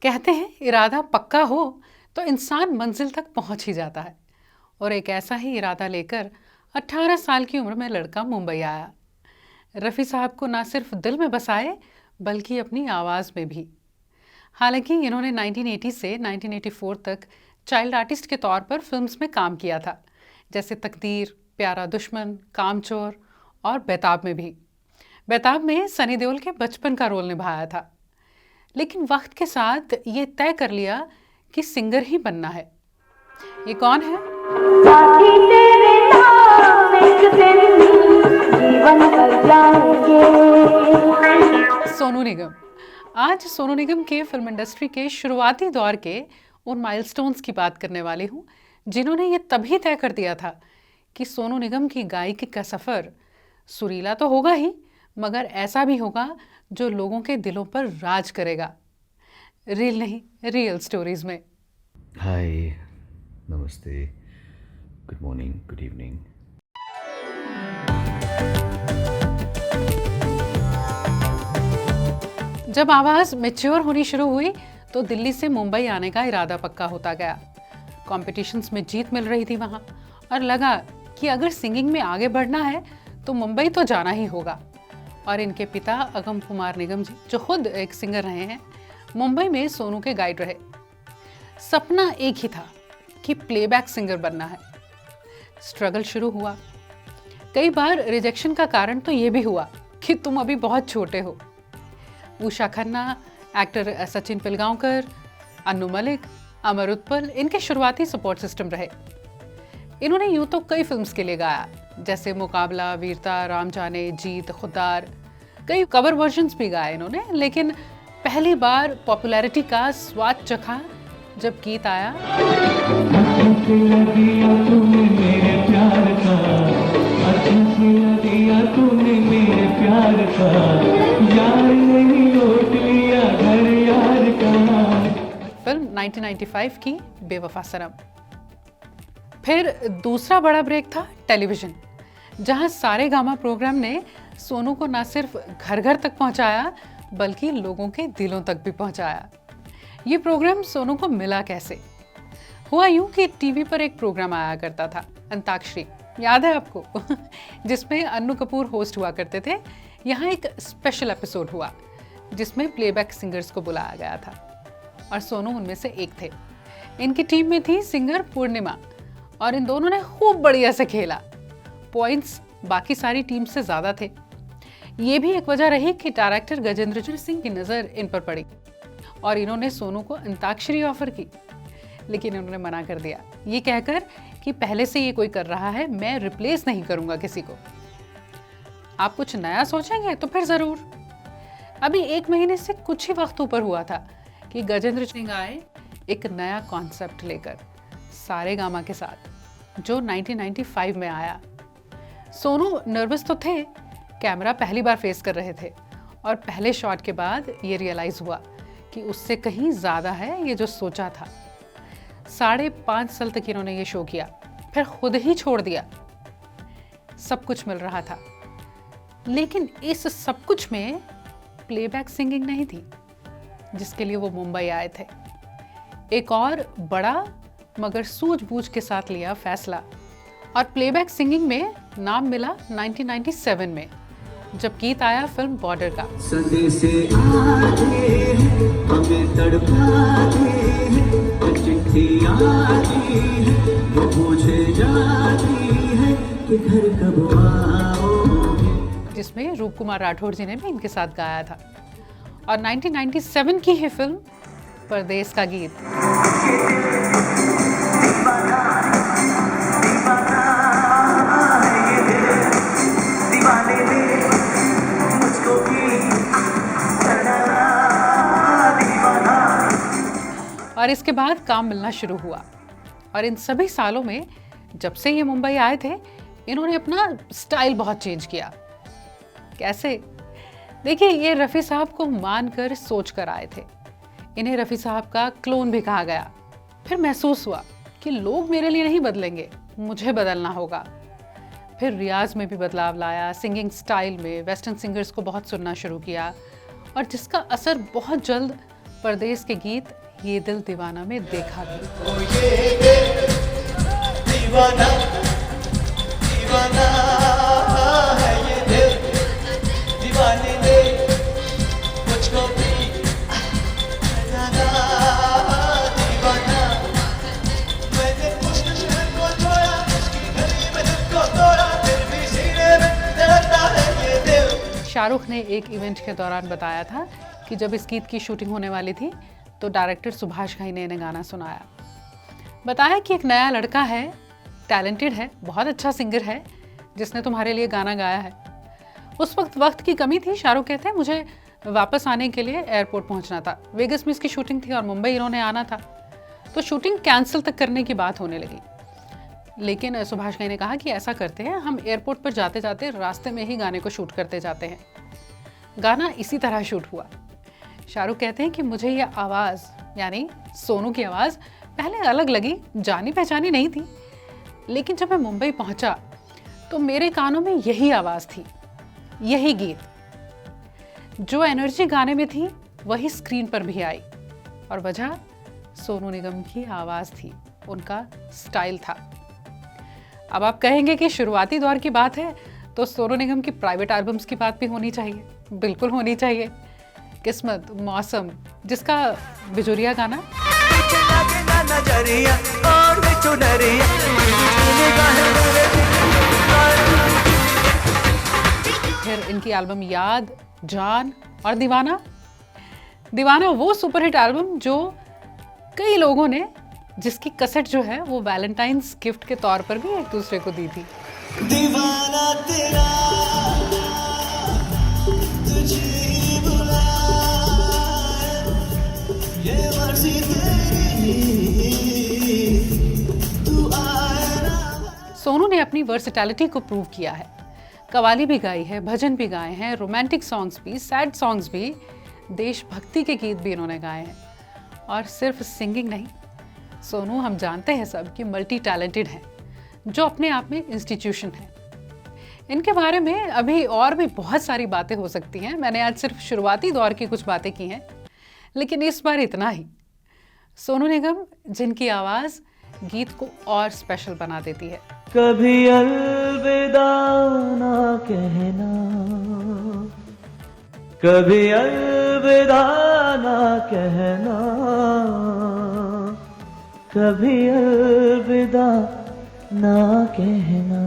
कहते हैं इरादा पक्का हो तो इंसान मंजिल तक पहुंच ही जाता है। और एक ऐसा ही इरादा लेकर 18 साल की उम्र में लड़का मुंबई आया। रफ़ी साहब को ना सिर्फ दिल में बसाए बल्कि अपनी आवाज़ में भी। हालांकि इन्होंने 1980 से 1984 तक चाइल्ड आर्टिस्ट के तौर पर फिल्म्स में काम किया था, जैसे तकदीर, प्यारा दुश्मन, कामचोर और बेताब में भी। बेताब में सनी देओल के बचपन का रोल निभाया था। लेकिन वक्त के साथ ये तय कर लिया कि सिंगर ही बनना है। ये कौन है? साथी तेरे नाम एक दिन जीवन भर जाएंगे। सोनू निगम। आज सोनू निगम के फिल्म इंडस्ट्री के शुरुआती दौर के उन माइलस्टोन्स की बात करने वाली हूँ जिन्होंने ये तभी तय कर दिया था कि सोनू निगम की गायकी का सफ़र सुरीला तो होगा ही, मगर ऐसा भी होगा जो लोगों के दिलों पर राज करेगा। रील नहीं, रियल स्टोरीज में। हाय, नमस्ते, गुड मॉर्निंग, गुड इवनिंग। जब आवाज़ मैच्योर होनी शुरू हुई तो दिल्ली से मुंबई आने का इरादा पक्का होता गया। कॉम्पिटिशन्स में जीत मिल रही थी वहाँ, और लगा कि अगर सिंगिंग में आगे बढ़ना है तो मुंबई तो जाना ही होगा। और इनके पिता अगम कुमार निगम जी, जो खुद एक सिंगर रहे हैं, मुंबई में सोनू के गाइड रहे। सपना एक ही था कि प्लेबैक सिंगर बनना है। स्ट्रगल शुरू हुआ। कई बार रिजेक्शन का कारण तो ये भी हुआ कि तुम अभी बहुत छोटे हो। उषा खन्ना, एक्टर सचिन पिलगांवकर, अन्नू मलिक, अमर उत्पल इनके शुरुआती सपोर्ट सिस्टम रहे। इन्होंने यूं तो कई फिल्म्स के लिए गाया, जैसे मुकाबला, वीरता, राम जाने, जीत, खुद्दार। कई कवर वर्जन्स भी गाए इन्होंने, लेकिन पहली बार पॉपुलैरिटी का स्वाद चखा जब गीत आया फिल्म 1995 की बेवफा सनम। फिर दूसरा बड़ा ब्रेक था टेलीविज़न, जहां सारे गामा प्रोग्राम ने सोनू को ना सिर्फ घर घर तक पहुंचाया बल्कि लोगों के दिलों तक भी पहुंचाया। ये प्रोग्राम सोनू को मिला कैसे? हुआ यूं कि टीवी पर एक प्रोग्राम आया करता था, अंताक्षरी, याद है आपको? जिसमें अन्नू कपूर होस्ट हुआ करते थे। यहाँ एक स्पेशल एपिसोड हुआ जिसमें प्लेबैक सिंगर्स को बुलाया गया था, और सोनू उनमें से एक थे। इनकी टीम में थी सिंगर पूर्णिमा, और इन दोनों ने खूब बढ़िया से खेला। पॉइंट्स बाकी सारी टीम से ज़्यादा थे। ये भी एक वजह रही कि डायरेक्टर गजेंद्र सिंह की नज़र इन पर पड़ी और इन्होंने सोनू को अंताक्षरी ऑफर की, लेकिन इन्होंने मना कर दिया, ये कहकर कि पहले से ये कोई कर रहा है, मैं रिप्लेस नहीं करूँगा किसी को। आप कुछ नया सोचेंगे तो फिर ज़रूर। अभी 1 महीने से कुछ ही वक्त ऊपर हुआ था कि गजेंद्र सिंह आए एक नया कॉन्सेप्ट लेकर, सारे गामा के साथ, जो 1995 में आया। सोनू नर्वस तो थे, कैमरा पहली बार फेस कर रहे थे, और पहले शॉट के बाद ये रियलाइज़ हुआ कि उससे कहीं ज़्यादा है ये जो सोचा था। 5.5 साल तक इन्होंने ये शो किया, फिर खुद ही छोड़ दिया। सब कुछ मिल रहा था, लेकिन इस सब कुछ में प्लेबैक सिंगिंग नहीं थी, जिसके लिए वो मुंबई आए थे। एक और बड़ा मगर सूझबूझ के साथ लिया फैसला, और प्लेबैक सिंगिंग में नाम मिला 1997 में, जब गीत आया फिल्म बॉर्डर का। सदे से आते हैं, हमें तड़पाते हैं, चिट्ठी आती है, वो पूछे जाती है कि घर कब आओगे, जिसमें रूप कुमार राठौड़ जी ने भी इनके साथ गाया था। और 1997 की ही फिल्म परदेस का गीत। और इसके बाद काम मिलना शुरू हुआ, और इन सभी सालों में जब से ये मुंबई आए थे, इन्होंने अपना स्टाइल बहुत चेंज किया। कैसे? देखिए, ये रफ़ी साहब को मानकर सोच कर आए थे। इन्हें रफ़ी साहब का क्लोन भी कहा गया। फिर महसूस हुआ कि लोग मेरे लिए नहीं बदलेंगे, मुझे बदलना होगा। फिर रियाज में भी बदलाव लाया, सिंगिंग स्टाइल में वेस्टर्न सिंगर्स को बहुत सुनना शुरू किया, और जिसका असर बहुत जल्द परदेस के गीत ये दिल दीवाना में देखा भी। दीवाना दीवाना है ये दिल, दीवाने ने मुझको भी जाना। दीवाना मैंने उसके शहर को छोड़ा, उसकी गली में दिल को तोड़ा, फिर भी सीने में दर्द है ये दिल। शाहरुख ने एक इवेंट के दौरान बताया था कि जब इस गीत की शूटिंग होने वाली थी तो डायरेक्टर सुभाष घई ने इन्हें गाना सुनाया। बताया कि एक नया लड़का है, टैलेंटेड है, बहुत अच्छा सिंगर है, जिसने तुम्हारे लिए गाना गाया है। उस वक्त की कमी थी। शाहरुख कहते हैं मुझे वापस आने के लिए एयरपोर्ट पहुंचना था। वेगस में इसकी शूटिंग थी और मुंबई इन्होंने आना था, तो शूटिंग कैंसिल तक करने की बात होने लगी। लेकिन सुभाष घई ने कहा कि ऐसा करते हैं, हम एयरपोर्ट पर जाते जाते रास्ते में ही गाने को शूट करते जाते हैं। गाना इसी तरह शूट हुआ। शाहरुख कहते हैं कि मुझे ये आवाज़, यानी सोनू की आवाज़, पहले अलग लगी, जानी पहचानी नहीं थी, लेकिन जब मैं मुंबई पहुंचा तो मेरे कानों में यही आवाज़ थी, यही गीत। जो एनर्जी गाने में थी वही स्क्रीन पर भी आई, और वजह सोनू निगम की आवाज़ थी, उनका स्टाइल था। अब आप कहेंगे कि शुरुआती दौर की बात है तो सोनू निगम की प्राइवेट एल्बम्स की बात भी होनी चाहिए, बिल्कुल होनी चाहिए। किस्मत, मौसम, जिसका बिजुरिया गाना फिर इनकी एल्बम याद, जान और दीवाना। दीवाना वो सुपरहिट एल्बम जो कई लोगों ने, जिसकी कैसेट जो है वो वैलेंटाइंस गिफ्ट के तौर पर भी एक दूसरे को दी थी। दीवाना तेरा तुझे ही बुलाए, ये मर्जी तेरी, तू आए ना। सोनू ने अपनी वर्सेटैलिटी को प्रूव किया है। कवाली भी गाई है, भजन भी गाए हैं, रोमांटिक सॉन्ग्स भी, सैड सॉन्ग्स भी, देशभक्ति के गीत भी इन्होंने गाए हैं। और सिर्फ सिंगिंग नहीं, सोनू हम जानते हैं सब कि मल्टी टैलेंटेड हैं, जो अपने आप में इंस्टीट्यूशन है। इनके बारे में अभी और भी बहुत सारी बातें हो सकती हैं। मैंने आज सिर्फ शुरुआती दौर की कुछ बातें की हैं, लेकिन इस बार इतना ही। सोनू निगम, जिनकी आवाज़ गीत को और स्पेशल बना देती है। कभी अलविदा ना कहना, कभी अलविदा ना कहना, कभी अलविदा ना कहना।